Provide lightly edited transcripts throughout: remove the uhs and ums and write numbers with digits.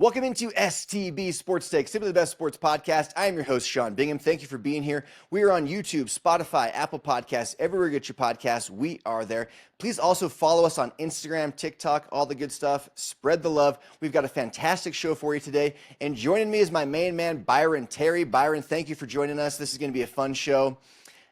Welcome into STB Sports Take, simply the best sports podcast. I am your host, Sean Bingham. Thank you for being here. We are on YouTube, Spotify, Apple Podcasts, everywhere you get your podcasts. We are there. Please also follow us on Instagram, TikTok, all the good stuff. Spread the love. We've got a fantastic show for you today. And joining me is my main man, Byron Terry. Byron, thank you for joining us. This is going to be a fun show.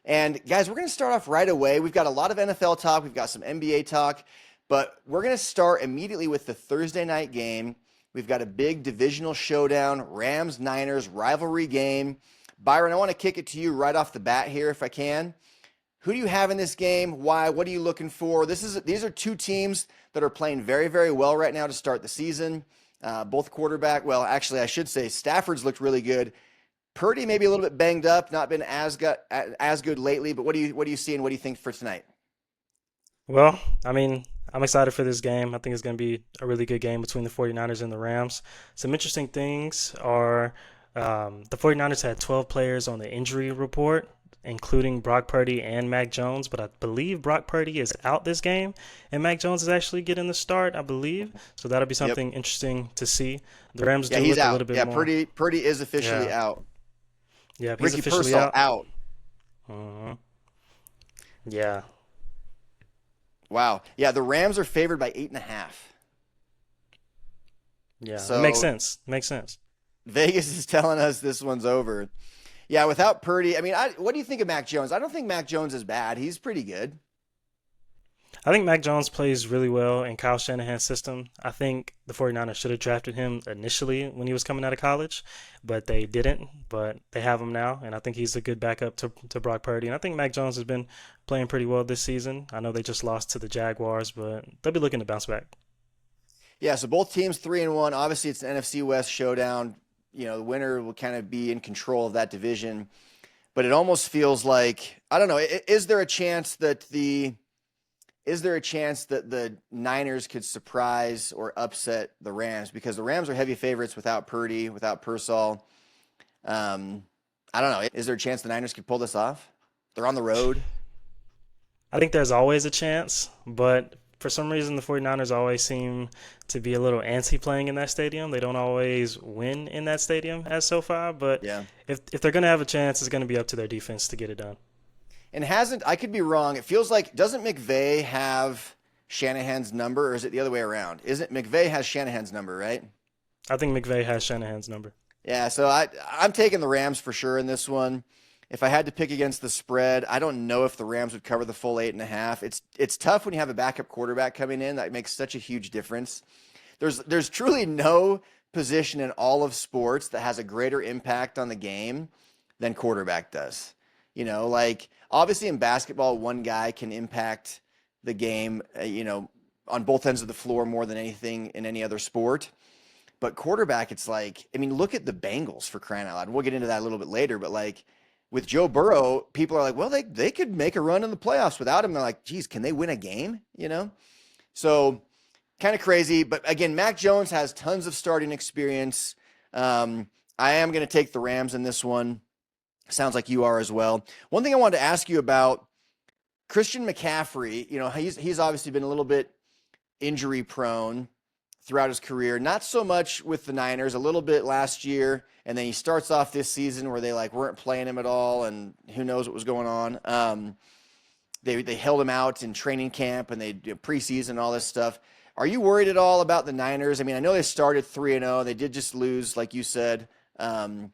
And guys, we're going to start off right away. We've got a lot of NFL talk. We've got some NBA talk. But we're going to start immediately with the Thursday night game. We've got a big divisional showdown, Rams-Niners rivalry game. Byron, I want to kick it to you right off the bat here if I can. Who do you have in this game? Why? What are you looking for? These are two teams that are playing very, very well right now to start the season. Both quarterback, well, actually, I should say Stafford's looked really good. Purdy maybe a little bit banged up, not been as good lately, but what do you see and what do you think for tonight? Well, I'm excited for this game. I think it's going to be a really good game between the 49ers and the Rams. Some interesting things are the 49ers had 12 players on the injury report, including Brock Purdy and Mac Jones, but I believe Brock Purdy is out this game, and Mac Jones is actually getting the start, I believe. So that'll be something interesting to see. The Rams do look a little bit more. Purdy is officially out. Yeah, he's Ricky officially Pearsall out. out. Yeah. Wow. Yeah, the Rams are favored by 8.5. Yeah, So it makes sense. Makes sense. Vegas is telling us this one's over. Yeah, without Purdy, what do you think of Mac Jones? I don't think Mac Jones is bad. He's pretty good. I think Mac Jones plays really well in Kyle Shanahan's system. I think the 49ers should have drafted him initially when he was coming out of college, but they didn't. But they have him now, and I think he's a good backup to Brock Purdy. And I think Mac Jones has been playing pretty well this season. I know they just lost to the Jaguars, but they'll be looking to bounce back. Yeah, so both teams 3-1. Obviously, it's an NFC West showdown. You know, the winner will kind of be in control of that division. But it almost feels like, I don't know, is there a chance that the Niners could surprise or upset the Rams? Because the Rams are heavy favorites without Purdy, without Pearsall. I don't know. Is there a chance the Niners could pull this off? They're on the road. I think there's always a chance, but for some reason the 49ers always seem to be a little antsy playing in that stadium. They don't always win in that stadium as SoFi, but Yeah. if they're going to have a chance, it's going to be up to their defense to get it done. And I could be wrong, it feels like, doesn't McVay have Shanahan's number, or is it the other way around? Isn't McVay has Shanahan's number, right? I think McVay has Shanahan's number. Yeah, so I'm taking the Rams for sure in this one. If I had to pick against the spread, I don't know if the Rams would cover the full 8.5. It's tough when you have a backup quarterback coming in. That makes such a huge difference. There's truly no position in all of sports that has a greater impact on the game than quarterback does. You know, like obviously in basketball, one guy can impact the game, on both ends of the floor more than anything in any other sport. But quarterback, it's like, look at the Bengals, for crying out loud. We'll get into that a little bit later, but like with Joe Burrow, people are like, well, they could make a run in the playoffs without him. They're like, geez, can they win a game? So kind of crazy. But again, Mac Jones has tons of starting experience. I am going to take the Rams in this one. Sounds like you are as well. One thing I wanted to ask you about Christian McCaffrey, he's obviously been a little bit injury prone throughout his career. Not so much with the Niners, a little bit last year. And then he starts off this season where they weren't playing him at all. And who knows what was going on. They held him out in training camp and they did preseason and all this stuff. Are you worried at all about the Niners? I know they started 3-0. They did just lose, like you said, to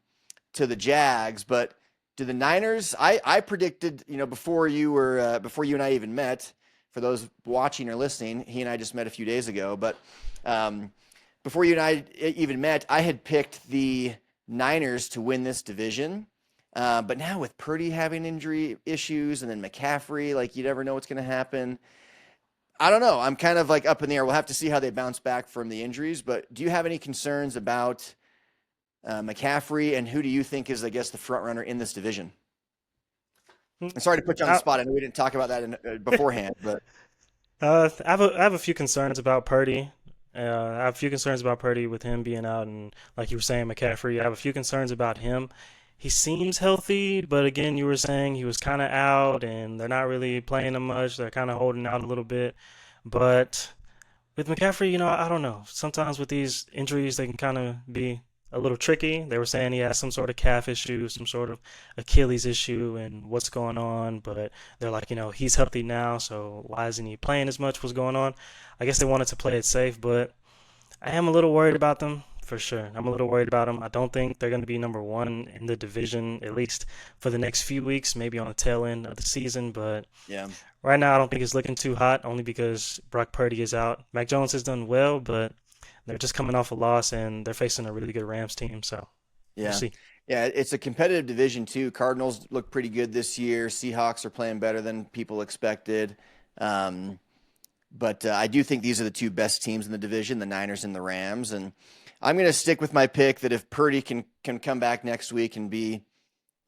the Jags, but do the Niners, I predicted, before you and I even met, for those watching or listening, he and I just met a few days ago, but before you and I even met, I had picked the Niners to win this division. But now with Purdy having injury issues and then McCaffrey, you never know what's going to happen. I don't know. I'm kind of up in the air. We'll have to see how they bounce back from the injuries, but do you have any concerns about McCaffrey, and who do you think is, I guess, the front runner in this division? I'm sorry to put you on the spot. I know we didn't talk about that beforehand, but I have a few concerns about Purdy. I have a few concerns about Purdy with him being out, and like you were saying, McCaffrey. I have a few concerns about him. He seems healthy, but again, you were saying he was kind of out, and they're not really playing him much. They're kind of holding out a little bit. But With McCaffrey, I don't know. Sometimes with these injuries, they can kind of be a little tricky. They were saying he has some sort of calf issue, some sort of Achilles issue, and what's going on. But they're like, he's healthy now, so why isn't he playing as much? What's going on? I guess they wanted to play it safe, but I am a little worried about them for sure. I'm a little worried about them. I don't think they're going to be number one in the division, at least for the next few weeks, maybe on the tail end of the season. But Yeah. right now, I don't think it's looking too hot, only because Brock Purdy is out. Mac Jones has done well, but they're just coming off a loss and they're facing a really good Rams team. So we'll Yeah. see. Yeah, it's a competitive division too. Cardinals look pretty good this year. Seahawks are playing better than people expected. Um, but I do think these are the two best teams in the division, the Niners and the Rams. And I'm going to stick with my pick that if Purdy can come back next week and be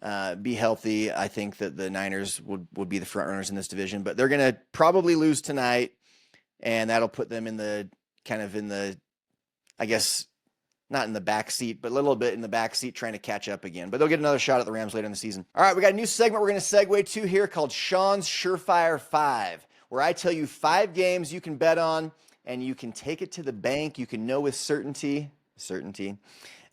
healthy, I think that the Niners would be the front runners in this division. But they're going to probably lose tonight, and that'll put them in the kind of in the, I guess, not in the back seat, but a little bit in the back seat trying to catch up again. But they'll get another shot at the Rams later in the season. All right, we got a new segment we're going to segue to here called Sean's Surefire 5, where I tell you 5 games you can bet on, and you can take it to the bank. You can know with certainty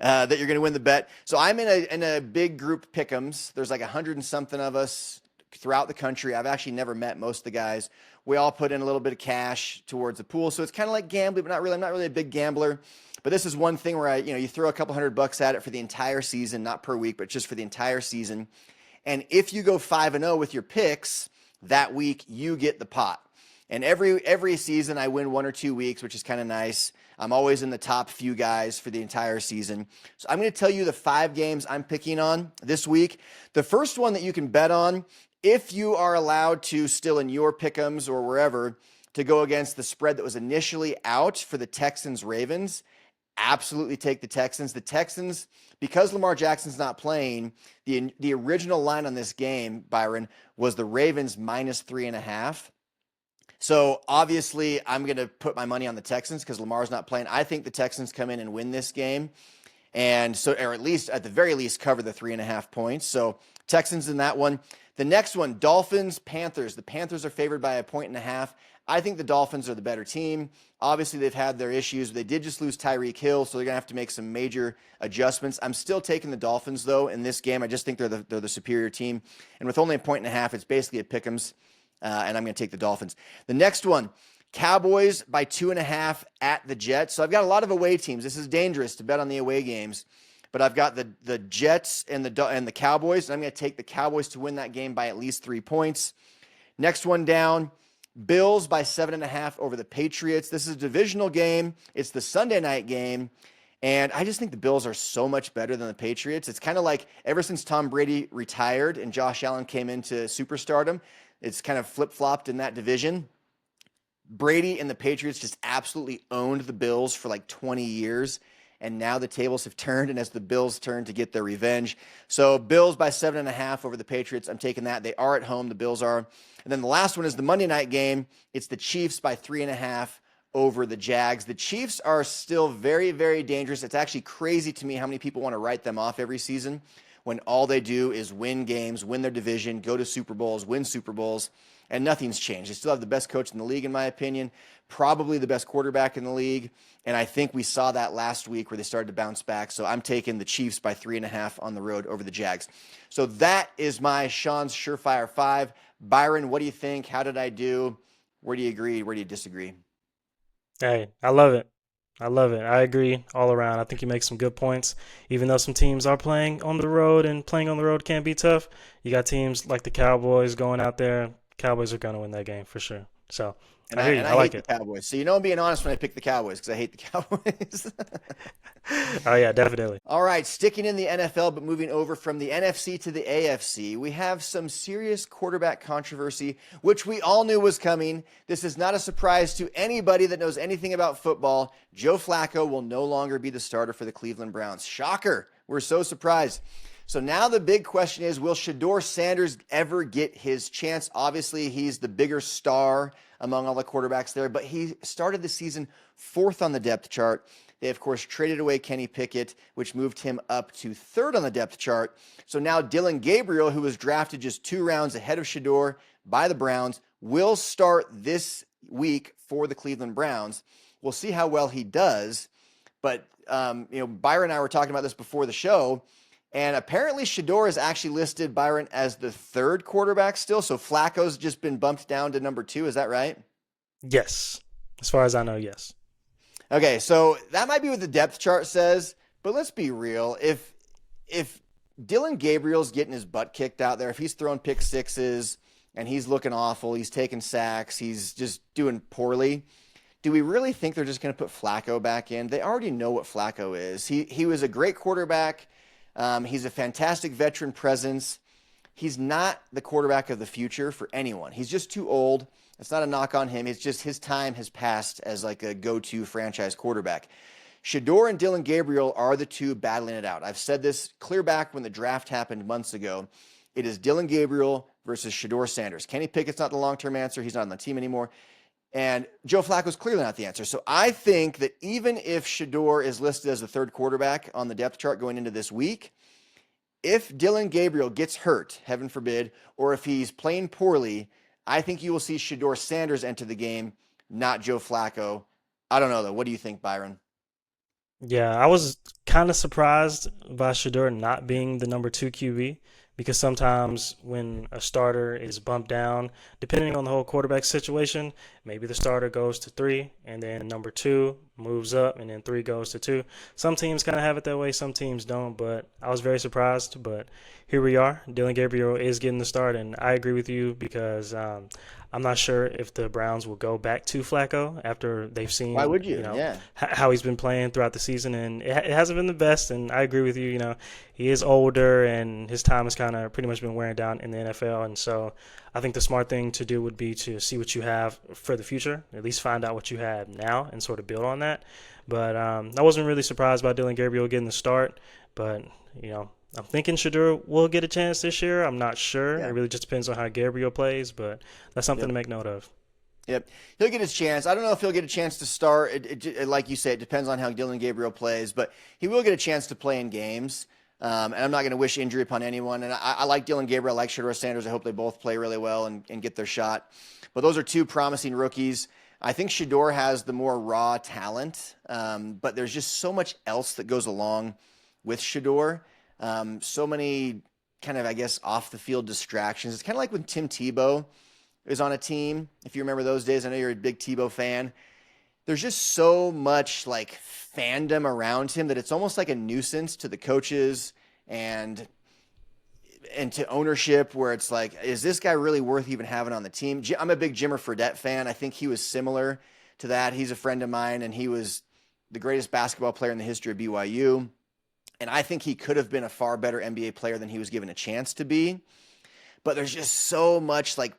that you're going to win the bet. So I'm in a big group pick'ems. There's like 100 and something of us throughout the country. I've actually never met most of the guys. We all put in a little bit of cash towards the pool, so it's kind of like gambling, but not really. I'm not really a big gambler. But this is one thing where you throw a couple $100 at it for the entire season, not per week, but just for the entire season. And if you go 5-0 with your picks that week, you get the pot. And every season I win 1 or 2 weeks, which is kind of nice. I'm always in the top few guys for the entire season. So I'm going to tell you the 5 games I'm picking on this week. The first one that you can bet on, if you are allowed to still in your pick'ems or wherever, to go against the spread that was initially out for the Texans-Ravens, absolutely take the Texans. The Texans, because Lamar Jackson's not playing, the original line on this game, Byron, was the Ravens minus 3.5. So obviously, I'm going to put my money on the Texans because Lamar's not playing. I think the Texans come in and win this game, and so, or at the very least, cover the 3.5 points. So Texans in that one. The next one, Dolphins, Panthers. The Panthers are favored by 1.5. I think the Dolphins are the better team. Obviously, they've had their issues. They did just lose Tyreek Hill, so they're going to have to make some major adjustments. I'm still taking the Dolphins, though, in this game. I just think they're the superior team. And with only 1.5, it's basically a pick'ems, and I'm going to take the Dolphins. The next one, Cowboys by 2.5 at the Jets. So I've got a lot of away teams. This is dangerous to bet on the away games. But I've got the Jets and the Cowboys, and I'm going to take the Cowboys to win that game by at least 3 points. Next one down, Bills by 7.5 over the Patriots. This is a divisional game. It's the Sunday night game, and I just think the Bills are so much better than the Patriots. It's kind of like ever since Tom Brady retired and Josh Allen came into superstardom, it's kind of flip-flopped in that division. Brady and the Patriots just absolutely owned the Bills for like 20 years. And now the tables have turned, and as the Bills turn to get their revenge. So Bills by 7.5 over the Patriots. I'm taking that. They are at home. The Bills are. And then the last one is the Monday night game. It's the Chiefs by 3.5 over the Jags. The Chiefs are still very, very dangerous. It's actually crazy to me how many people want to write them off every season when all they do is win games, win their division, go to Super Bowls, win Super Bowls, and nothing's changed. They still have the best coach in the league, in my opinion, probably the best quarterback in the league, and I think we saw that last week where they started to bounce back. So I'm taking the Chiefs by 3.5 on the road over the Jags. So that is my Sean's Surefire 5. Byron, what do you think? How did I do? Where do you agree? Where do you disagree? Hey, I love it. I love it. I agree all around. I think you make some good points. Even though some teams are playing on the road and playing on the road can be tough, you got teams like the Cowboys going out there. Cowboys are going to win that game for sure. So And I I hear you. and I I hate like the it. Cowboys. So you know I'm being honest when I pick the Cowboys because I hate the Cowboys. Oh, yeah, definitely. All right, sticking in the NFL, but moving over from the NFC to the AFC, we have some serious quarterback controversy, which we all knew was coming. This is not a surprise to anybody that knows anything about football. Joe Flacco will no longer be the starter for the Cleveland Browns. Shocker. We're so surprised. So now the big question is, will Shador Sanders ever get his chance? Obviously, he's the bigger star among all the quarterbacks there, but he started the season 4th on the depth chart. They, of course, traded away Kenny Pickett, which moved him up to 3rd on the depth chart. So now Dylan Gabriel, who was drafted just 2 rounds ahead of Shador by the Browns, will start this week for the Cleveland Browns. We'll see how well he does. But, Byron and I were talking about this before the show, and apparently Shedeur is actually listed, Byron, as the third quarterback still. So Flacco's just been bumped down to number 2. Is that right? Yes. As far as I know, yes. Okay, so that might be what the depth chart says, but let's be real. If Dylan Gabriel's getting his butt kicked out there, if he's throwing pick sixes and he's looking awful, he's taking sacks, he's just doing poorly, do we really think they're just going to put Flacco back in? They already know what Flacco is. He was a great quarterback. He's a fantastic veteran presence. He's not the quarterback of the future for anyone. He's just too old. It's not a knock on him. It's just his time has passed as like a go-to franchise quarterback. Shedeur and Dylan Gabriel are the two battling it out. I've said this clear back when the draft happened months ago. It is Dylan Gabriel versus Shedeur Sanders. Kenny Pickett's not the long-term answer. He's not on the team anymore. And Joe Flacco's clearly not the answer. So I think that even if Shedeur is listed as the third quarterback on the depth chart going into this week, if Dylan Gabriel gets hurt, heaven forbid, or if he's playing poorly, I think you will see Shedeur Sanders enter the game, not Joe Flacco. I don't know, though. What do you think, Byron? Yeah, I was kind of surprised by Shedeur not being the number 2 QB because sometimes when a starter is bumped down, depending on the whole quarterback situation, maybe the starter goes to 3 and then number 2 moves up and then 3 goes to 2. Some teams kind of have it that way, some teams don't, but I was very surprised. But here we are. Dylan Gabriel is getting the start, and I agree with you because I'm not sure if the Browns will go back to Flacco after they've seen, Why would you? Yeah. how he's been playing throughout the season, and it hasn't been the best. And I agree with you. He is older, and his time has kind of pretty much been wearing down in the NFL. And so I think the smart thing to do would be to see what you have for the future, at least find out what you have now, and sort of build on that. But I wasn't really surprised by Dylan Gabriel getting the start, but I'm thinking Shedeur will get a chance this year. I'm not sure. Yeah. It really just depends on how Gabriel plays, but that's something to make note of. Yep. He'll get his chance. I don't know if he'll get a chance to start. Like you say, it depends on how Dylan Gabriel plays, but he will get a chance to play in games. And I'm not going to wish injury upon anyone. And I like Dylan Gabriel. I like Shedeur Sanders. I hope they both play really well and get their shot. But those are two promising rookies. I think Shedeur has the more raw talent, but there's just so much else that goes along with Shedeur. So many kind of, I guess, off the field distractions. It's kind of like when Tim Tebow is on a team. If you remember those days, I know you're a big Tebow fan. There's just so much like fandom around him that it's almost like a nuisance to the coaches and to ownership, where it's like, is this guy really worth even having on the team? I'm a big Jimmer Fredette fan. I think he was similar to that. He's a friend of mine, and he was the greatest basketball player in the history of BYU. And I think he could have been a far better NBA player than he was given a chance to be. But there's just so much like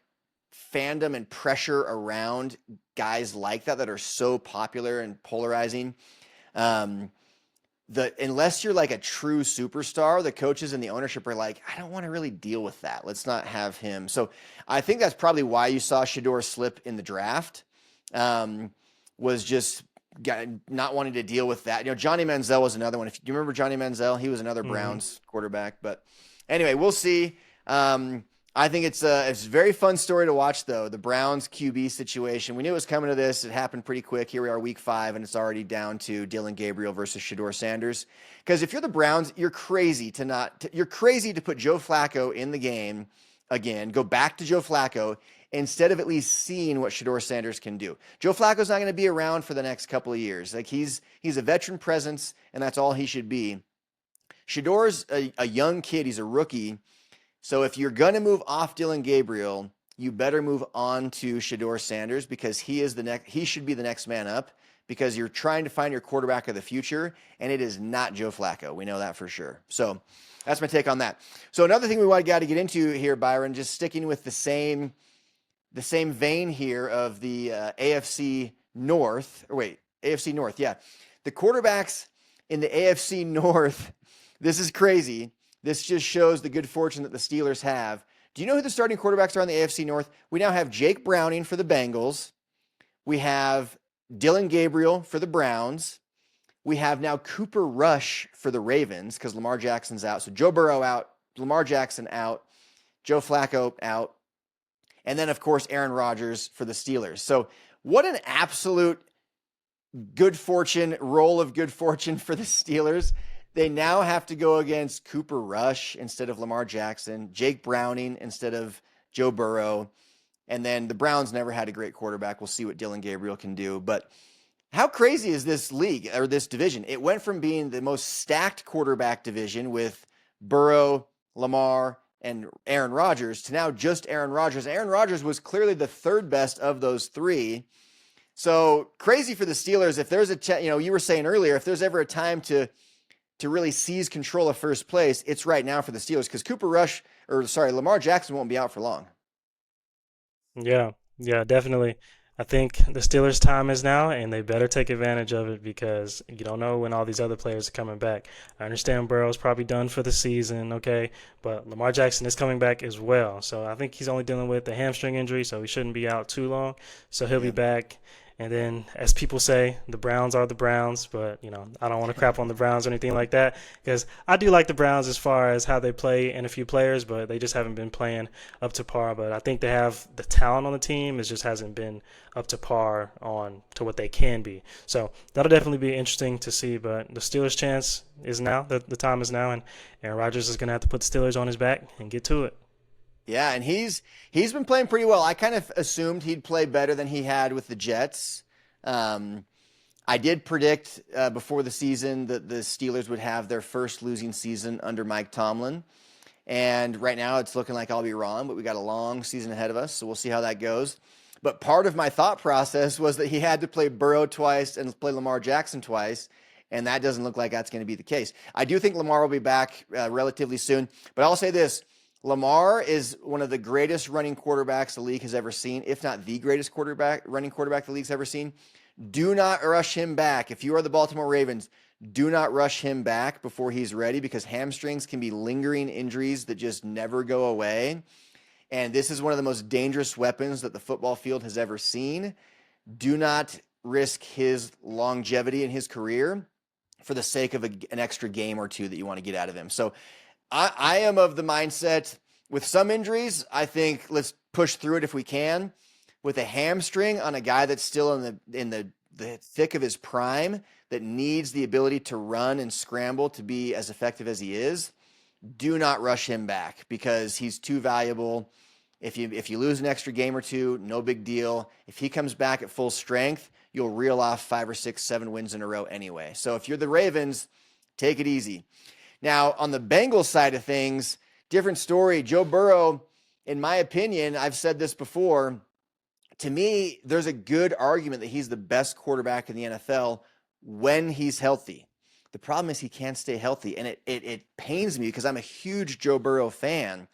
fandom and pressure around guys like that are so popular and polarizing. Unless you're like a true superstar, the coaches and the ownership are like, I don't want to really deal with that. Let's not have him. So I think that's probably why you saw Shedeur slip in the draft, was just not wanting to deal with that. Johnny Manziel was another one. Do you remember Johnny Manziel? He was another Browns quarterback. But anyway, we'll see. I think it's a very fun story to watch, though. The Browns QB situation. We knew it was coming to this. It happened pretty quick. Here we are, week 5, and it's already down to Dylan Gabriel versus Shedeur Sanders. Because if you're the Browns, you're crazy to put Joe Flacco in the game again. Go back to Joe Flacco instead of at least seeing what Shedeur Sanders can do. Joe Flacco's not going to be around for the next couple of years. Like he's a veteran presence, and that's all he should be. Shedeur's a young kid. He's a rookie. So if you're going to move off Dylan Gabriel, you better move on to Shedeur Sanders, because he should be the next man up, because you're trying to find your quarterback of the future, and it is not Joe Flacco. We know that for sure. So that's my take on that. So another thing we got to get into here, Byron, just sticking with the same vein here of the AFC North. AFC North, yeah. The quarterbacks in the AFC North, this is crazy. This just shows the good fortune that the Steelers have. Do you know who the starting quarterbacks are in the AFC North? We now have Jake Browning for the Bengals. We have Dylan Gabriel for the Browns. We have now Cooper Rush for the Ravens because Lamar Jackson's out. So Joe Burrow out, Lamar Jackson out, Joe Flacco out. And then, of course, Aaron Rodgers for the Steelers. So What an absolute roll of good fortune for the Steelers. They now have to go against Cooper Rush instead of Lamar Jackson, Jake Browning instead of Joe Burrow. And then the Browns never had a great quarterback. We'll see what Dylan Gabriel can do. But how crazy is this league or this division? It went from being the most stacked quarterback division with Burrow, Lamar, and Aaron Rodgers to now just Aaron Rodgers. Aaron Rodgers was clearly the third best of those three. So crazy for the Steelers. If there's you were saying earlier, if there's ever a time to really seize control of first place, it's right now for the Steelers because Lamar Jackson won't be out for long. Yeah, yeah, definitely. I think the Steelers' time is now, and they better take advantage of it because you don't know when all these other players are coming back. I understand Burrow's probably done for the season, okay, but Lamar Jackson is coming back as well. So I think he's only dealing with a hamstring injury, so he shouldn't be out too long. So he'll be back. And then, as people say, the Browns are the Browns, but, I don't want to crap on the Browns or anything like that because I do like the Browns as far as how they play and a few players, but they just haven't been playing up to par. But I think they have the talent on the team. It just hasn't been up to par on to what they can be. So that'll definitely be interesting to see. But the Steelers' chance is now. The time is now, and Aaron Rodgers is going to have to put the Steelers on his back and get to it. Yeah, and he's been playing pretty well. I kind of assumed he'd play better than he had with the Jets. I did predict before the season that the Steelers would have their first losing season under Mike Tomlin. And right now it's looking like I'll be wrong, but we got a long season ahead of us, so we'll see how that goes. But part of my thought process was that he had to play Burrow twice and play Lamar Jackson twice, and that doesn't look like that's going to be the case. I do think Lamar will be back relatively soon, but I'll say this. Lamar is one of the greatest running quarterbacks the league has ever seen, if not the greatest running quarterback the league's ever seen. Do not rush him back. If you are the Baltimore Ravens, do not rush him back before he's ready because hamstrings can be lingering injuries that just never go away. And this is one of the most dangerous weapons that the football field has ever seen. Do not risk his longevity in his career for the sake of an extra game or two that you want to get out of him. So I am of the mindset with some injuries, I think let's push through it if we can. With a hamstring on a guy that's still in the thick of his prime, that needs the ability to run and scramble to be as effective as he is, do not rush him back because he's too valuable. If you lose an extra game or two, no big deal. If he comes back at full strength, you'll reel off 5 or 6, 7 wins in a row anyway. So if you're the Ravens, take it easy. Now, on the Bengals side of things, different story. Joe Burrow, in my opinion, I've said this before, to me, there's a good argument that he's the best quarterback in the NFL when he's healthy. The problem is he can't stay healthy, and it pains me because I'm a huge Joe Burrow fan.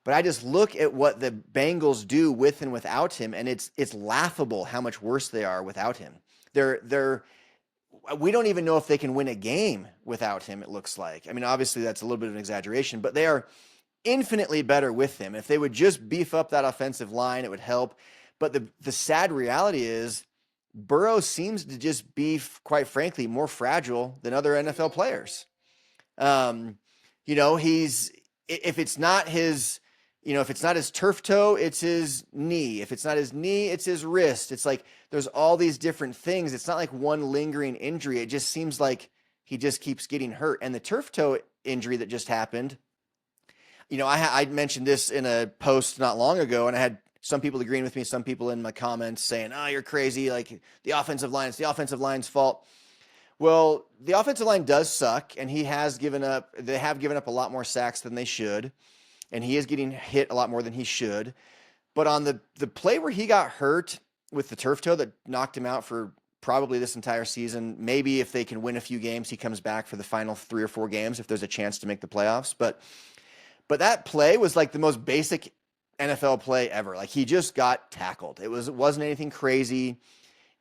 But I just look at what the Bengals do with and without him, and it's laughable how much worse they are without him. We don't even know if they can win a game without him, it looks like. I mean, obviously that's a little bit of an exaggeration, but they are infinitely better with him. If they would just beef up that offensive line, it would help. But the sad reality is Burrow seems to just be, quite frankly, more fragile than other NFL players. If it's not his turf toe, it's his knee. If it's not his knee, it's his wrist. It's like there's all these different things. It's not like one lingering injury. It just seems like he just keeps getting hurt. And the turf toe injury that just happened, I mentioned this in a post not long ago, and I had some people agreeing with me, some people in my comments saying, "Oh, you're crazy. Like it's the offensive line's fault." Well, the offensive line does suck, and they have given up a lot more sacks than they should. And he is getting hit a lot more than he should. But on the play where he got hurt with the turf toe that knocked him out for probably this entire season, maybe if they can win a few games, he comes back for the final 3 or 4 games if there's a chance to make the playoffs. But that play was like the most basic NFL play ever. Like he just got tackled. It wasn't anything crazy.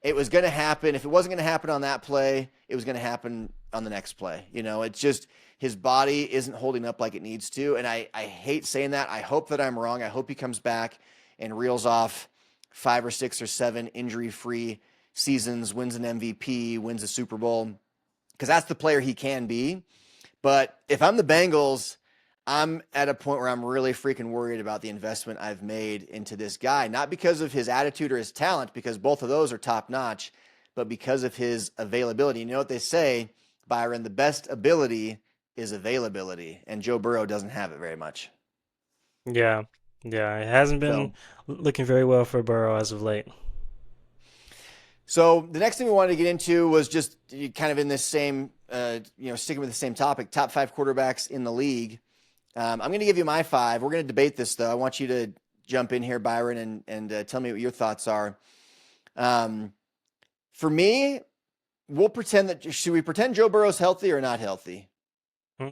It was going to happen. If it wasn't going to happen on that play, it was going to happen on the next play. It's just his body isn't holding up like it needs to. And I hate saying that. I hope that I'm wrong. I hope he comes back and reels off 5 or 6 or 7 injury-free seasons, wins an MVP, wins a Super Bowl, because that's the player he can be. But if I'm the Bengals, I'm at a point where I'm really freaking worried about the investment I've made into this guy, not because of his attitude or his talent, because both of those are top notch, but because of his availability. You know what they say, Byron, the best ability is availability, and Joe Burrow doesn't have it very much. Yeah, yeah, it hasn't been So, looking very well for Burrow as of late. so the next thing we wanted to get into was just kind of in this same, sticking with the same topic, top five quarterbacks in the league. I'm going to give you my five. We're going to debate this, though. I want you to jump in here, Byron, and tell me what your thoughts are. Um, for me, we'll pretend that should we pretend Joe Burrow's healthy or not healthy? Hmm?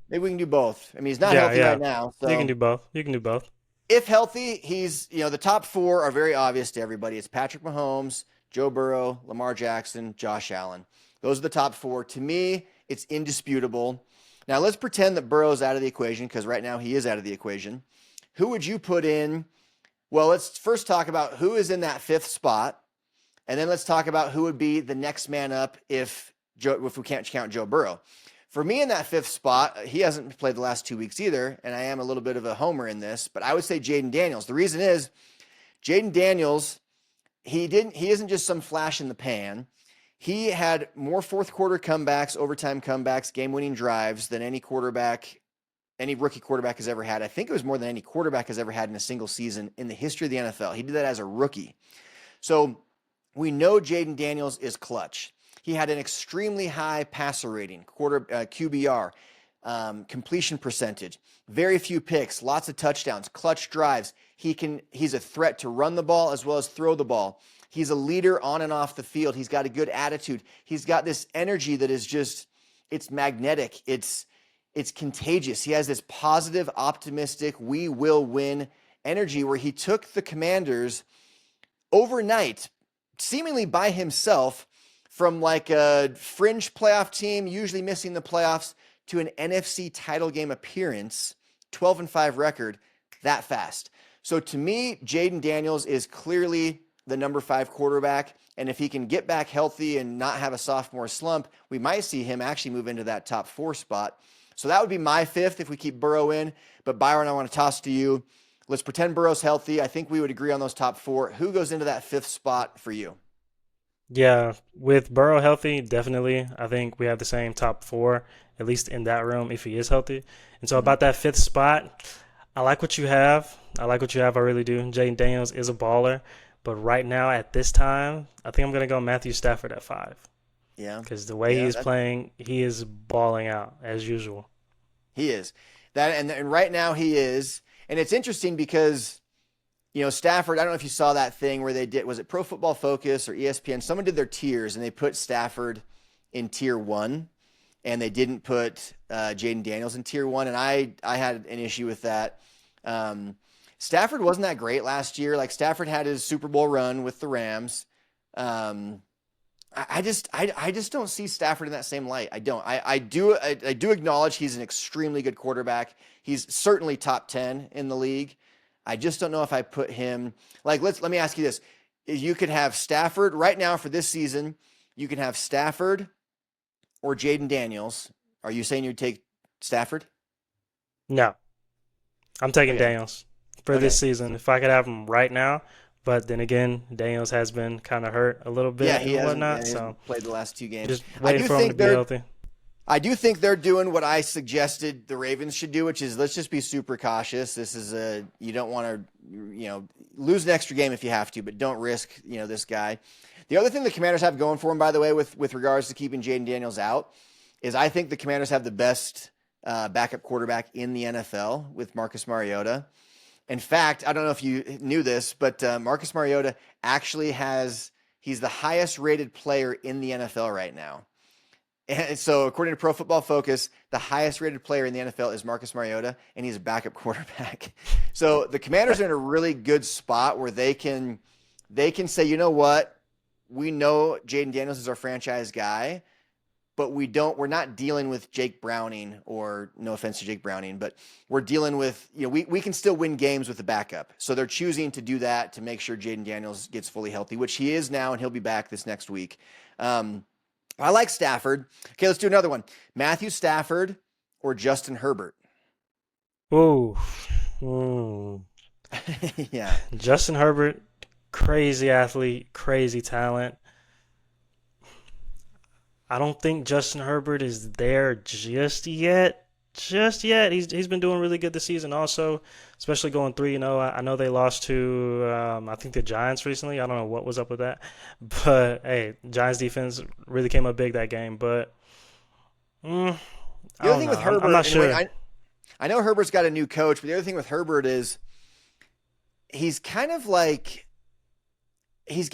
Maybe we can do both. I mean, he's not Yeah, healthy right yeah. now, You can so do both. You can do both. if healthy, he's the top four are very obvious to everybody. It's Patrick Mahomes, Joe Burrow, Lamar Jackson, Josh Allen. Those are the top four. To me, it's indisputable. Now let's pretend that Burrow's out of the equation because right now he is out of the equation. Who would you put in? Well, let's first talk about who is in that fifth spot, and then let's talk about who would be the next man up if we can't count Joe Burrow. For me in that fifth spot, he hasn't played the last 2 weeks either, and I am a little bit of a homer in this, but I would say Jaden Daniels. The reason is Jaden Daniels, he isn't just some flash in the pan. He had more fourth quarter comebacks, overtime comebacks, game-winning drives than any rookie quarterback has ever had. I think it was more than any quarterback has ever had in a single season in the history of the NFL. He did that as a rookie. So we know Jaden Daniels is clutch. He had an extremely high passer rating, QBR, completion percentage, very few picks, lots of touchdowns, clutch drives. He's a threat to run the ball as well as throw the ball. He's a leader on and off the field. He's got a good attitude. He's got this energy that is just, it's magnetic. It's contagious. He has this positive, optimistic, we will win energy where he took the Commanders overnight, seemingly by himself, from like a fringe playoff team, usually missing the playoffs, to an NFC title game appearance, 12-5 record, that fast. So to me, Jaden Daniels is clearly the number 5 quarterback. And if he can get back healthy and not have a sophomore slump, we might see him actually move into that top 4 spot. So that would be my fifth if we keep Burrow in. But Byron, I want to toss to you. Let's pretend Burrow's healthy. I think we would agree on those top 4. Who goes into that fifth spot for you? Yeah, with Burrow healthy, definitely. I think we have the same top four, at least in that room, if he is healthy. And so Mhm. about that fifth spot, I like what you have. I like what you have. I really do. Jaden Daniels is a baller. But right now, at this time, I think I'm going to go Matthew Stafford at 5. Yeah. Because the way he Yeah, is playing, he is balling out as usual. he is. And right now he is. And it's interesting because Stafford, I don't know if you saw that thing where they did, was it Pro Football Focus or ESPN? Someone did their tiers and they put Stafford in tier 1 and they didn't put Jaden Daniels in tier 1. And I had an issue with that. Stafford wasn't that great last year. Like Stafford had his Super Bowl run with the Rams. Um, I just don't see Stafford in that same light. I don't. I do acknowledge he's an extremely good quarterback. He's certainly top 10 in the league. I just don't know if I put him like let me ask you this. You could have Stafford right now for this season, you can have Stafford or Jaden Daniels. Are you saying you'd take Stafford? No, I'm taking Okay. Daniels for this Okay. season. If I could have him right now, but then again, Daniels has been kind of hurt a little Yeah, bit and he whatnot, so hasn't played the last 2 games. just I waiting do for him to think be they're healthy. I do think they're doing what I suggested the Ravens should do, which is let's just be super cautious. This is you don't want to, lose an extra game if you have to, but don't risk, this guy. The other thing the Commanders have going for them, by the way, with regards to keeping Jaden Daniels out, is I think the Commanders have the best backup quarterback in the NFL with Marcus Mariota. In fact, I don't know if you knew this, but Marcus Mariota actually he's the highest rated player in the NFL right now. And so, according to Pro Football Focus, the highest rated player in the NFL is Marcus Mariota, and he's a backup quarterback. So the Commanders are in a really good spot where they can say, you know what, we know Jaden Daniels is our franchise guy, but we're not dealing with Jake Browning, or no offense to Jake Browning, but we're dealing with, we can still win games with the backup. So they're choosing to do that to make sure Jaden Daniels gets fully healthy, which he is now, and he'll be back this next week. I like Stafford. Okay, let's do another one. Matthew Stafford or Justin Herbert? Ooh. Mm. Yeah. Justin Herbert, crazy athlete, crazy talent. I don't think Justin Herbert is there just yet. Just yet. He's been doing really good this season also, especially going 3-0. I know they lost to I think the Giants recently. I don't know what was up with that. But hey, Giants defense really came up big that game, but mm, I The other don't thing know. with I'm Herbert, not in a way, sure. I know Herbert's got a new coach, but the other thing with Herbert is he's kind of like he's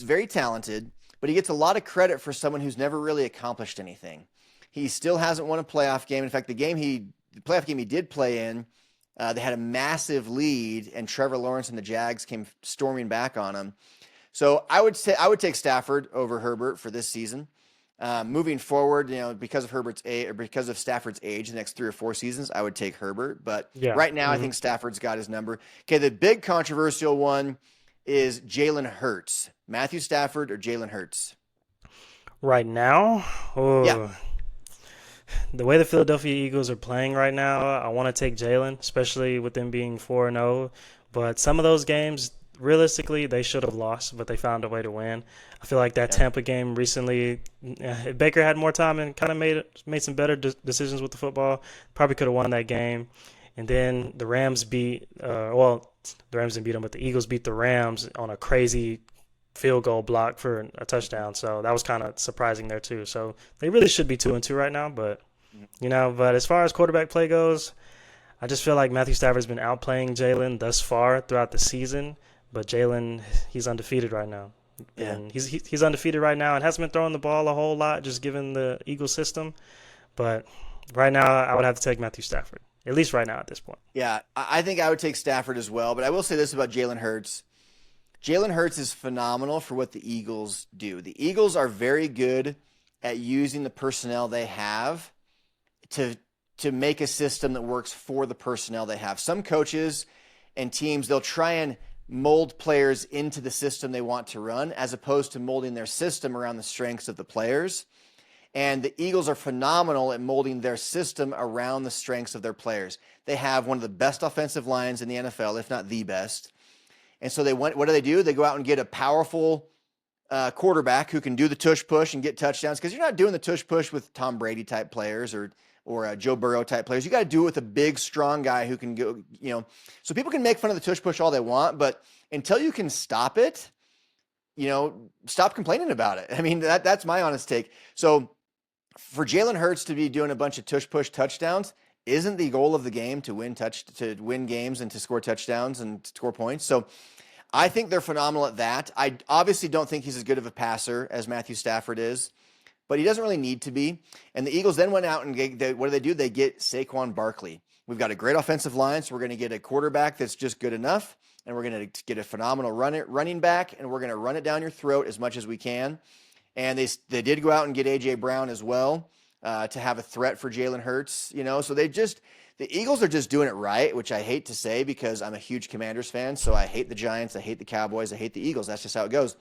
very talented, but he gets a lot of credit for someone who's never really accomplished anything. He still hasn't won a playoff game. In fact, the playoff game he did play in, they had a massive lead, and Trevor Lawrence and the Jags came storming back on him. So I would take Stafford over Herbert for this season. Moving forward, because of Herbert's age or because of Stafford's age, the next 3 or 4 seasons, I would take Herbert. But Yeah. right now, I think Stafford's got his number. Okay, the big controversial one is Jalen Hurts, Matthew Stafford or Jalen Hurts. Right now, Yeah, oh, the way the Philadelphia Eagles are playing right now, I want to take Jalen, especially with them being 4-0. But some of those games, realistically, they should have lost, but they found a way to win. I feel like that yeah, Tampa game recently, if Baker had more time and kind of made some better decisions with the football, probably could have won that game. And then the Rams the Rams didn't beat them, but the Eagles beat the Rams on a crazy field goal block for a touchdown. So that was kind of surprising there too. So they really should be 2-2 right now, but but as far as quarterback play goes, I just feel like Matthew Stafford's been outplaying Jalen thus far throughout the season, but Jalen, he's undefeated right now. yeah. And he's undefeated right now and hasn't been throwing the ball a whole lot just given the Eagle system. But right now, I would have to take Matthew Stafford, at least right now at this point. Yeah, I think I would take Stafford as well. But I will say this about Jalen Hurts. Jalen Hurts is phenomenal for what the Eagles do. The Eagles are very good at using the personnel they have to to make a system that works for the personnel they have. Some coaches and teams, they'll try and mold players into the system they want to run as opposed to molding their system around the strengths of the players. And the Eagles are phenomenal at molding their system around the strengths of their players. They have one of the best offensive lines in the NFL, if not the best. And so what do? They go out and get a powerful quarterback who can do the tush push and get touchdowns, because you're not doing the tush push with Tom Brady type players or Joe Burrow type players. You got to do it with a big, strong guy who can go, so people can make fun of the tush push all they want, but until you can stop it, stop complaining about it. I mean, that's my honest take. So for Jalen Hurts to be doing a bunch of tush push touchdowns, isn't the goal of the game to win games and to score touchdowns and score points? So I think they're phenomenal at that. I obviously don't think he's as good of a passer as Matthew Stafford is, but he doesn't really need to be. And the Eagles then went out and what do? They get Saquon Barkley. We've got a great offensive line, so we're going to get a quarterback that's just good enough, and we're going to get a phenomenal running back, and we're going to run it down your throat as much as we can. And they did go out and get A.J. Brown as well to have a threat for Jalen Hurts. So the Eagles are just doing it right, which I hate to say because I'm a huge Commanders fan. So I hate the Giants, I hate the Cowboys, I hate the Eagles. That's just how it goes.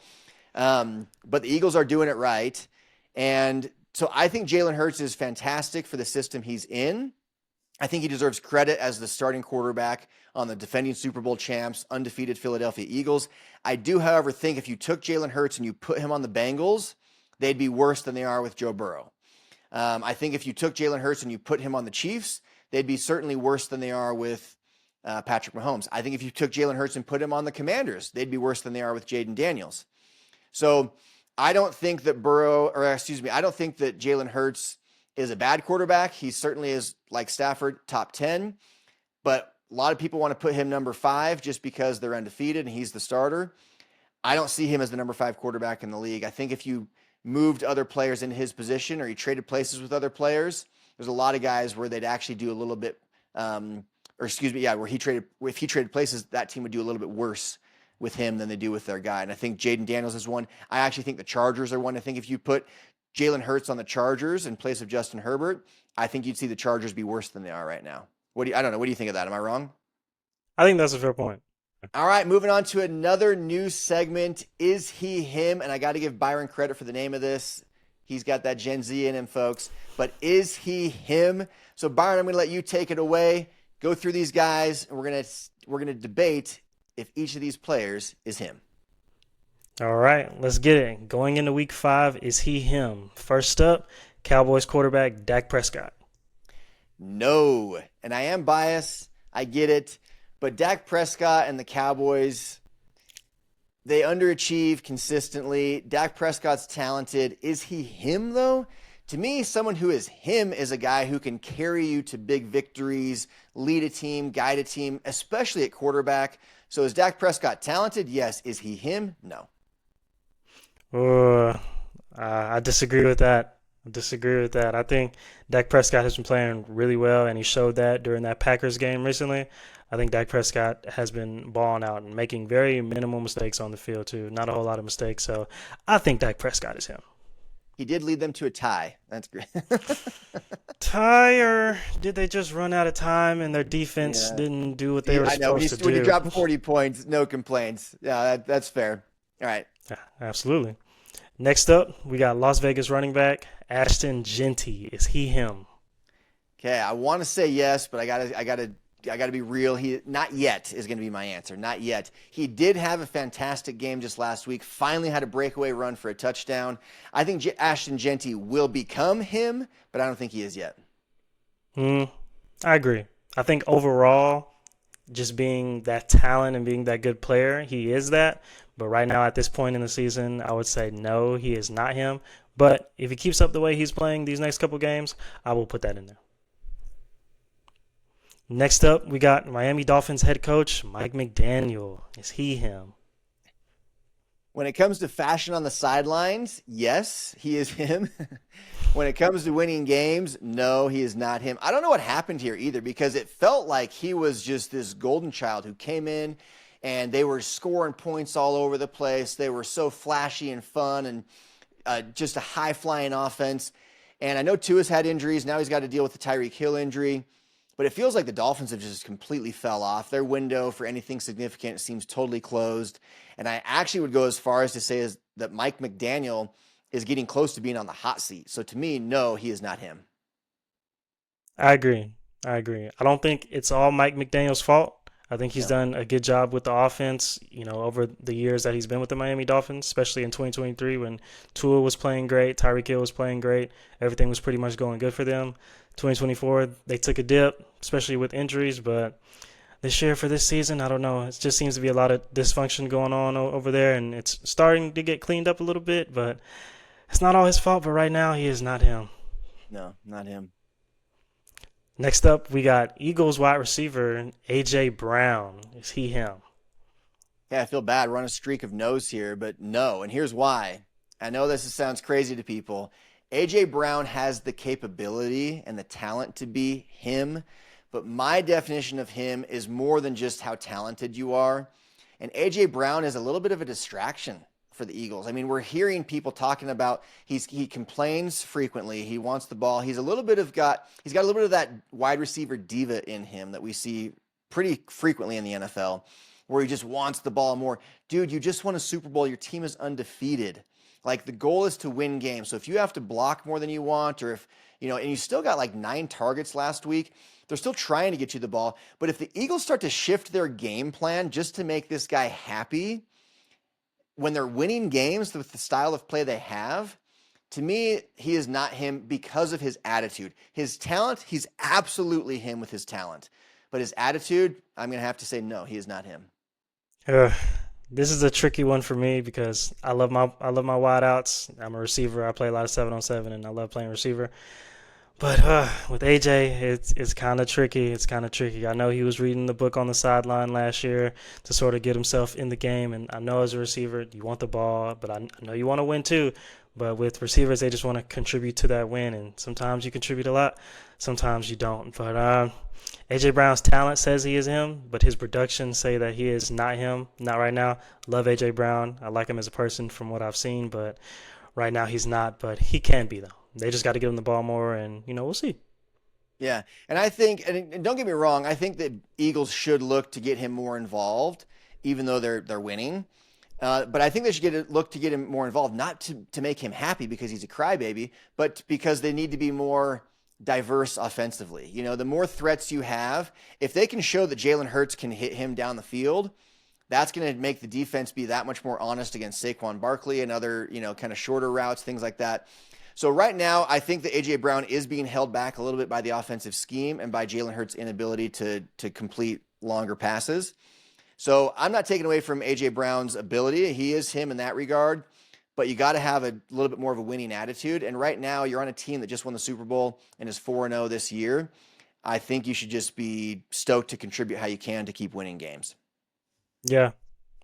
But the Eagles are doing it right. And so I think Jalen Hurts is fantastic for the system he's in. I think he deserves credit as the starting quarterback on the defending Super Bowl champs, undefeated Philadelphia Eagles. I do, however, think if you took Jalen Hurts and you put him on the Bengals, they'd be worse than they are with Joe Burrow. I think if you took Jalen Hurts and you put him on the Chiefs, they'd be certainly worse than they are with Patrick Mahomes. I think if you took Jalen Hurts and put him on the Commanders, they'd be worse than they are with Jaden Daniels. So I don't think that I don't think that Jalen Hurts is a bad quarterback. He certainly is, like Stafford, top 10, but a lot of people want to put him number 5 just because they're undefeated and he's the starter. I don't see him as the number 5 quarterback in the league. I think if you moved other players into his position or he traded places with other players, there's a lot of guys where they'd actually do a little bit, where if he traded places, that team would do a little bit worse with him than they do with their guy. And I think Jaden Daniels is one. I actually think the Chargers are one. I think if you put Jalen Hurts on the Chargers in place of Justin Herbert, I think you'd see the Chargers be worse than they are right now. I don't know. What do you think of that? Am I wrong? I think that's a fair point. All right, moving on to another new segment. Is he him? And I got to give Byron credit for the name of this. He's got that Gen Z in him, folks. But is he him? So, Byron, I'm going to let you take it away. go through these guys, and we're gonna debate if each of these players is him. All right, let's get it. Going into week 5, is he him? First up, Cowboys quarterback Dak Prescott. No, and I am biased. I get it, but Dak Prescott and the Cowboys, they underachieve consistently. Dak Prescott's talented. Is he him, though? To me, someone who is him is a guy who can carry you to big victories, lead a team, guide a team, especially at quarterback. So is Dak Prescott talented? Yes. Is he him? No. Uh, I disagree with that. I disagree with that. I think Dak Prescott has been playing really well, and he showed that during that Packers game recently. I think Dak Prescott has been balling out and making very minimal mistakes on the field, too. Not a whole lot of mistakes. So I think Dak Prescott is him. He did lead them to a tie. That's great. Tie, or did they just run out of time and their defense Yeah. didn't do what they were I know. supposed to When you do? drop 40 points, no complaints. Yeah, that's fair. All right. Yeah, absolutely. Next up, we got Las Vegas running back Ashton Genty. Is he him? Okay, I want to say yes, but I gotta be real. He not yet is going to be my answer. Not yet. He did have a fantastic game just last week. Finally had a breakaway run for a touchdown. I think Ashton Genty will become him, but I don't think he is yet. I agree. I think overall, just being that talent and being that good player, he is that. But right now, at this point in the season, I would say no, he is not him. But if he keeps up the way he's playing these next couple games, I will put that in there. Next up, we got Miami Dolphins head coach Mike McDaniel. Is he him? When it comes to fashion on the sidelines, yes, he is him. When it comes to winning games, no, he is not him. I don't know what happened here either, because it felt like he was just this golden child who came in and they were scoring points all over the place. They were so flashy and fun and just a high-flying offense. And I know Tua's had injuries. Now he's got to deal with the Tyreek Hill injury. But it feels like the Dolphins have just completely fell off. Their window for anything significant seems totally closed. And I actually would go as far as to say that Mike McDaniel is getting close to being on the hot seat. So to me, no, he is not him. I agree. I agree. I don't think it's all Mike McDaniel's fault. I think he's No. done a good job with the offense, over the years that he's been with the Miami Dolphins, especially in 2023 when Tua was playing great, Tyreek Hill was playing great. Everything was pretty much going good for them. 2024, they took a dip, especially with injuries, but this year for this season, I don't know. It just seems to be a lot of dysfunction going on over there, and it's starting to get cleaned up a little bit, but it's not all his fault. But right now, he is not him. No, not him. Next up, we got Eagles wide receiver A.J. Brown. Is he him? Yeah, I feel bad. We're on a streak of no's here, but no. And here's why. I know this sounds crazy to people. A.J. Brown has the capability and the talent to be him, but my definition of him is more than just how talented you are. And A.J. Brown is a little bit of a distraction for the Eagles. I mean, we're hearing people talking about he complains frequently. He wants the ball. He's got a little bit of that wide receiver diva in him that we see pretty frequently in the NFL, where he just wants the ball more. Dude, you just won a Super Bowl. Your team is undefeated. Like, the goal is to win games. So if you have to block more than you want, or if, and you still got like 9 targets last week, they're still trying to get you the ball. But if the Eagles start to shift their game plan just to make this guy happy, when they're winning games with the style of play they have, to me, he is not him because of his attitude. His talent, he's absolutely him with his talent. But his attitude, I'm going to have to say no, he is not him. This is a tricky one for me because I love my wideouts. I'm a receiver. I play a lot of 7-on-7, and I love playing receiver. But with AJ, it's kind of tricky. It's kind of tricky. I know he was reading the book on the sideline last year to sort of get himself in the game. And I know as a receiver, you want the ball, but I know you want to win too. But with receivers, they just want to contribute to that win. And sometimes you contribute a lot, sometimes you don't. But AJ Brown's talent says he is him, but his production say that he is not him. Not right now. Love AJ Brown. I like him as a person from what I've seen, but right now he's not. But he can be, though. They just got to give him the ball more, and, we'll see. Yeah, and I think, and don't get me wrong, I think that Eagles should look to get him more involved, even though they're winning. But I think they should look to get him more involved, not to make him happy because he's a crybaby, but because they need to be more diverse offensively. You know, the more threats you have, if they can show that Jalen Hurts can hit him down the field, that's going to make the defense be that much more honest against Saquon Barkley and other, you know, kind of shorter routes, things like that. So right now, I think that A.J. Brown is being held back a little bit by the offensive scheme and by Jalen Hurts' inability to complete longer passes. So I'm not taking away from A.J. Brown's ability. He is him in that regard, but you got to have a little bit more of a winning attitude. And right now, you're on a team that just won the Super Bowl and is 4-0 this year. I think you should just be stoked to contribute how you can to keep winning games. Yeah,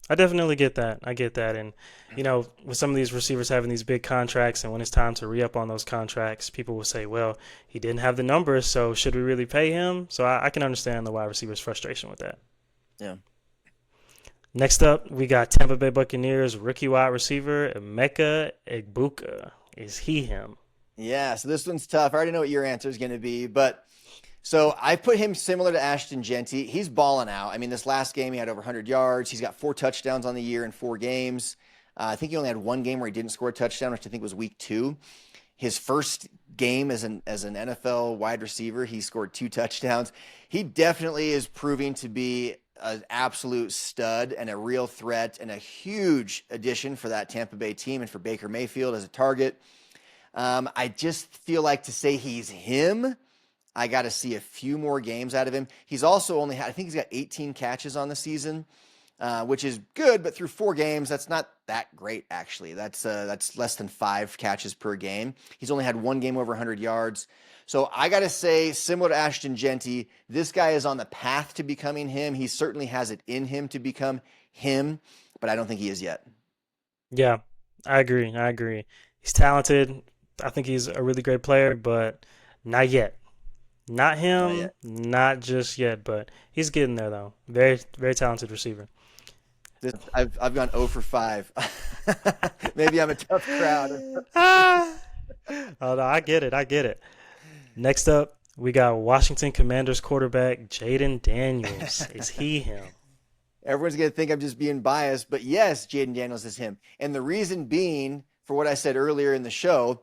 I definitely get that. I get that. And, you know, with some of these receivers having these big contracts and when it's time to re up on those contracts, people will say, well, he didn't have the numbers, so should we really pay him? So I can understand the wide receiver's frustration with that. Yeah. Next up, we got Tampa Bay Buccaneers rookie wide receiver Emeka Egbuka. Is he him? Yeah, so this one's tough. I already know what your answer is going to be, but so I put him similar to Ashton Genty. He's balling out. I mean, this last game he had over 100 yards. He's got 4 touchdowns on the year in 4 games. I think he only had 1 game where he didn't score a touchdown, which I think was week 2. His first game as an NFL wide receiver, he scored 2 touchdowns. He definitely is proving to be an absolute stud and a real threat and a huge addition for that Tampa Bay team and for Baker Mayfield as a target. I just feel like to say he's him, I got to see a few more games out of him. He's also only had, I think he's got 18 catches on the season, which is good, but through 4 games, that's not that great, actually. That's less than 5 catches per game. He's only had 1 game over 100 yards. So I got to say, similar to Ashton Genty, this guy is on the path to becoming him. He certainly has it in him to become him, but I don't think he is yet. Yeah, I agree. I agree. He's talented. I think he's a really great player, but not yet. Not him, Not yet. not just yet, but he's getting there though. Very, very talented receiver. I've gone 0 for 5. Maybe I'm a tough crowd. Ah! Oh no, I get it. I get it. Next up, we got Washington Commanders quarterback Jaden Daniels. Is he him? Everyone's going to think I'm just being biased, but yes, Jaden Daniels is him. And the reason being, for what I said earlier in the show,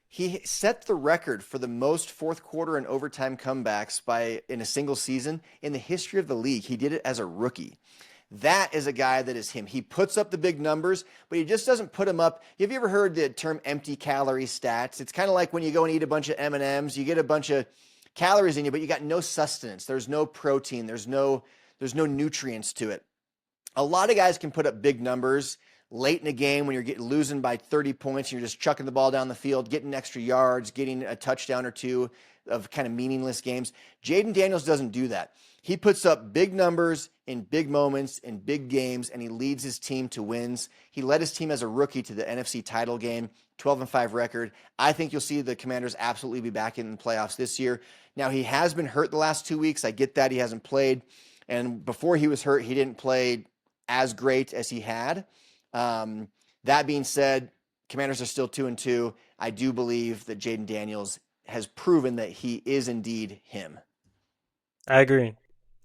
he set the record for the most fourth quarter and overtime comebacks in a single season in the history of the league. He did it as a rookie. That is a guy that is him. He puts up the big numbers, but he just doesn't put them up. Have you ever heard the term empty calorie stats? It's kind of like when you go and eat a bunch of M&Ms, you get a bunch of calories in you, but you got no sustenance. There's no protein. There's no nutrients to it. A lot of guys can put up big numbers late in a game when you're losing by 30 points and you're just chucking the ball down the field, getting extra yards, getting a touchdown or 2 of kind of meaningless games. Jaden Daniels doesn't do that. He puts up big numbers in big moments, in big games, and he leads his team to wins. He led his team as a rookie to the NFC title game, 12-5 record. I think you'll see the Commanders absolutely be back in the playoffs this year. Now, he has been hurt the last 2 weeks. I get that. He hasn't played. And before he was hurt, he didn't play as great as he had. That being said, Commanders are still 2-2. I do believe that Jaden Daniels has proven that he is indeed him. I agree.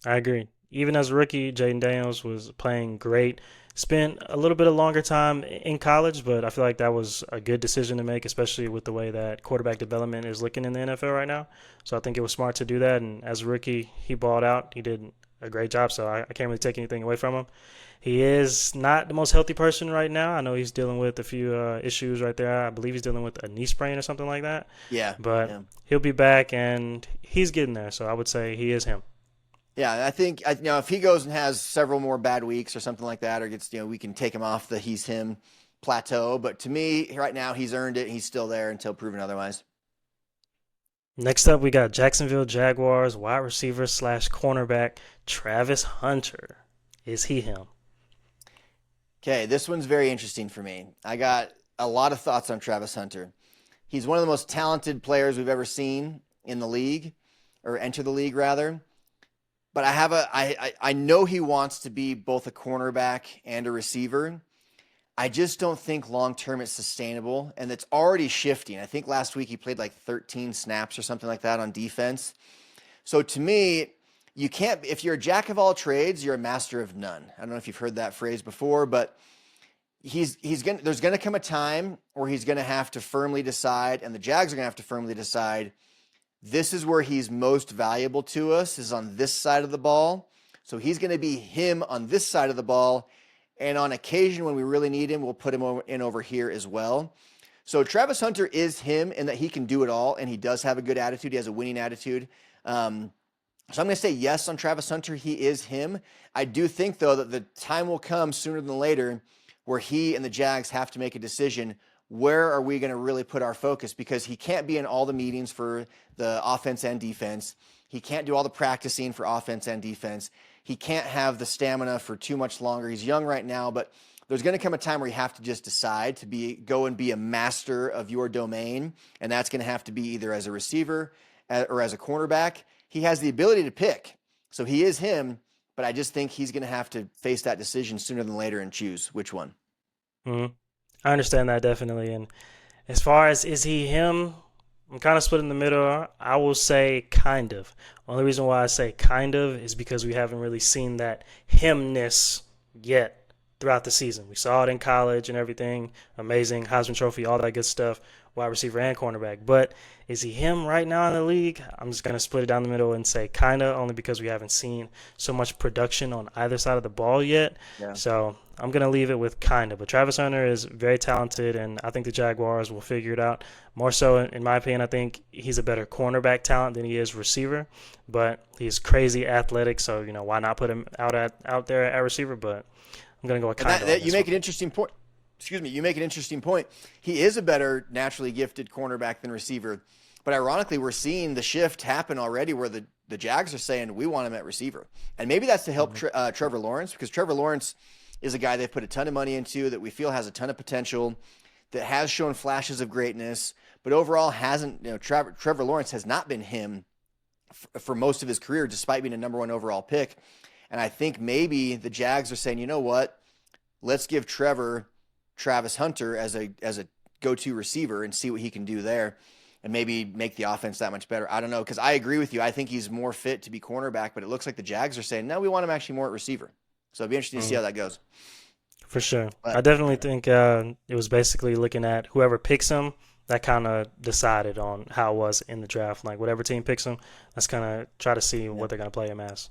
I agree. Even as a rookie, Jaden Daniels was playing great. Spent a little bit of longer time in college, but I feel like that was a good decision to make, especially with the way that quarterback development is looking in the NFL right now. So I think it was smart to do that. And as a rookie, he balled out. He did a great job, so I can't really take anything away from him. He is not the most healthy person right now. I know he's dealing with a few issues right there. I believe he's dealing with a knee sprain or something like that. Yeah. But he'll be back, and he's getting there. So I would say he is him. Yeah, I think if he goes and has several more bad weeks or something like that, or gets we can take him off the he's him plateau. But to me, right now, he's earned it. He's still there until proven otherwise. Next up, we got Jacksonville Jaguars wide receiver / cornerback Travis Hunter. Is he him? Okay, this one's very interesting for me. I got a lot of thoughts on Travis Hunter. He's one of the most talented players we've ever seen in the league, or enter the league rather. But I know he wants to be both a cornerback and a receiver. I just don't think long-term it's sustainable, and it's already shifting. I think last week he played like 13 snaps or something like that on defense. So to me, you can't, if you're a jack of all trades, you're a master of none. I don't know if you've heard that phrase before, but there's going to come a time where he's going to have to firmly decide, and the Jags are going to have to firmly decide, this is where he's most valuable to us, is on this side of the ball. So he's going to be him on this side of the ball. And on occasion, when we really need him, we'll put him in over here as well. So Travis Hunter is him in that he can do it all, and he does have a good attitude. He has a winning attitude. So I'm going to say yes on Travis Hunter. He is him. I do think, though, that the time will come sooner than later where he and the Jags have to make a decision. Where are we going to really put our focus? Because he can't be in all the meetings for the offense and defense. He can't do all the practicing for offense and defense. He can't have the stamina for too much longer. He's young right now, but there's going to come a time where you have to just decide to go and be a master of your domain, and that's going to have to be either as a receiver or as a cornerback. He has the ability to pick, so he is him, but I just think he's going to have to face that decision sooner than later and choose which one. Mm-hmm. I understand that definitely. And as far as is he him, I'm kind of split in the middle. I will say kind of. Only reason why I say kind of is because we haven't really seen that himness yet throughout the season. We saw it in college and everything. Amazing. Heisman Trophy, all that good stuff. Wide receiver and cornerback. But is he him right now in the league? I'm just going to split it down the middle and say kind of, only because we haven't seen so much production on either side of the ball yet. Yeah. So I'm going to leave it with kind of. But Travis Hunter is very talented, and I think the Jaguars will figure it out. More so, in my opinion, I think he's a better cornerback talent than he is receiver. But he's crazy athletic, so why not put him out there at receiver? But I'm going to go with kind of. You make an interesting point. You make an interesting point. He is a better naturally gifted cornerback than receiver. But ironically, we're seeing the shift happen already where the Jags are saying we want him at receiver. And maybe that's to help Trevor Lawrence, because Trevor Lawrence is a guy they've put a ton of money into that we feel has a ton of potential, that has shown flashes of greatness, but overall hasn't, Trevor Lawrence has not been him for most of his career, despite being a number 1 overall pick. And I think maybe the Jags are saying, you know what, let's give Travis Hunter as a go-to receiver and see what he can do there and maybe make the offense that much better. I don't know, because I agree with you. I think he's more fit to be cornerback, but it looks like the Jags are saying, no, we want him actually more at receiver. So it'd be interesting to see how that goes. For sure. But I definitely think it was basically looking at whoever picks him, that kind of decided on how it was in the draft. Like whatever team picks him, let's kind of try to see what they're going to play him as.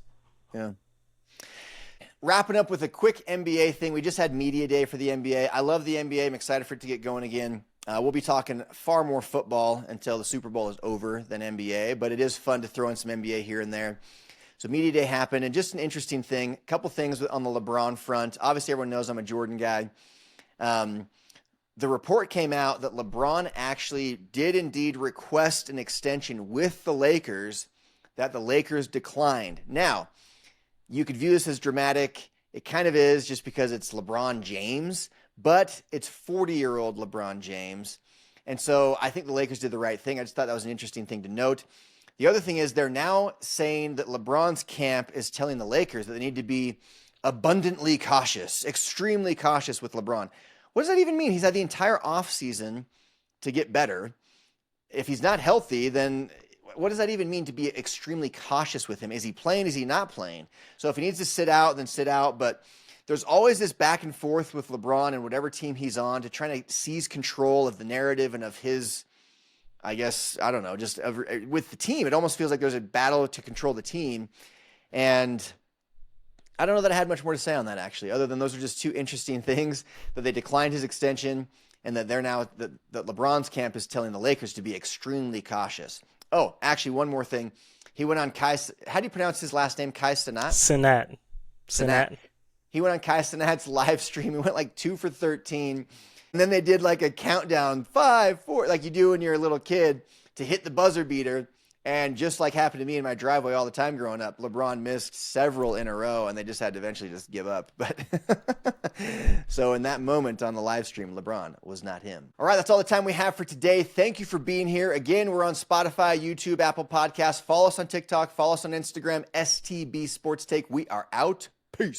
Yeah. Wrapping up with a quick NBA thing. We just had media day for the NBA. I love the NBA. I'm excited for it to get going again. We'll be talking far more football until the Super Bowl is over than NBA, but it is fun to throw in some NBA here and there. So media day happened, and just an interesting thing. A couple things on the LeBron front. Obviously, everyone knows I'm a Jordan guy. The report came out that LeBron actually did indeed request an extension with the Lakers that the Lakers declined. Now, you could view this as dramatic. It kind of is, just because it's LeBron James, but it's 40-year-old LeBron James. And so I think the Lakers did the right thing. I just thought that was an interesting thing to note. The other thing is they're now saying that LeBron's camp is telling the Lakers that they need to be abundantly cautious, extremely cautious with LeBron. What does that even mean? He's had the entire offseason to get better. If he's not healthy, then what does that even mean to be extremely cautious with him? Is he playing? Is he not playing? So if he needs to sit out, then sit out. But there's always this back and forth with LeBron and whatever team he's on to try to seize control of the narrative and of his, I guess, I don't know, just with the team. It almost feels like there's a battle to control the team. And I don't know that I had much more to say on that, actually, other than those are just two interesting things, that they declined his extension and that they're now, that LeBron's camp is telling the Lakers to be extremely cautious. Oh, actually, one more thing. He went on Kai, how do you pronounce his last name? Kai Cenat? Cenat. He went on Kai Cenat's live stream. He went like 2 for 13. And then they did like a countdown, 5, 4, like you do when you're a little kid, to hit the buzzer beater. And just like happened to me in my driveway all the time growing up, LeBron missed several in a row, and they just had to eventually just give up. But so in that moment on the live stream, LeBron was not him. All right, that's all the time we have for today. Thank you for being here. Again, we're on Spotify, YouTube, Apple Podcasts. Follow us on TikTok. Follow us on Instagram, STB Sports Take. We are out. Peace.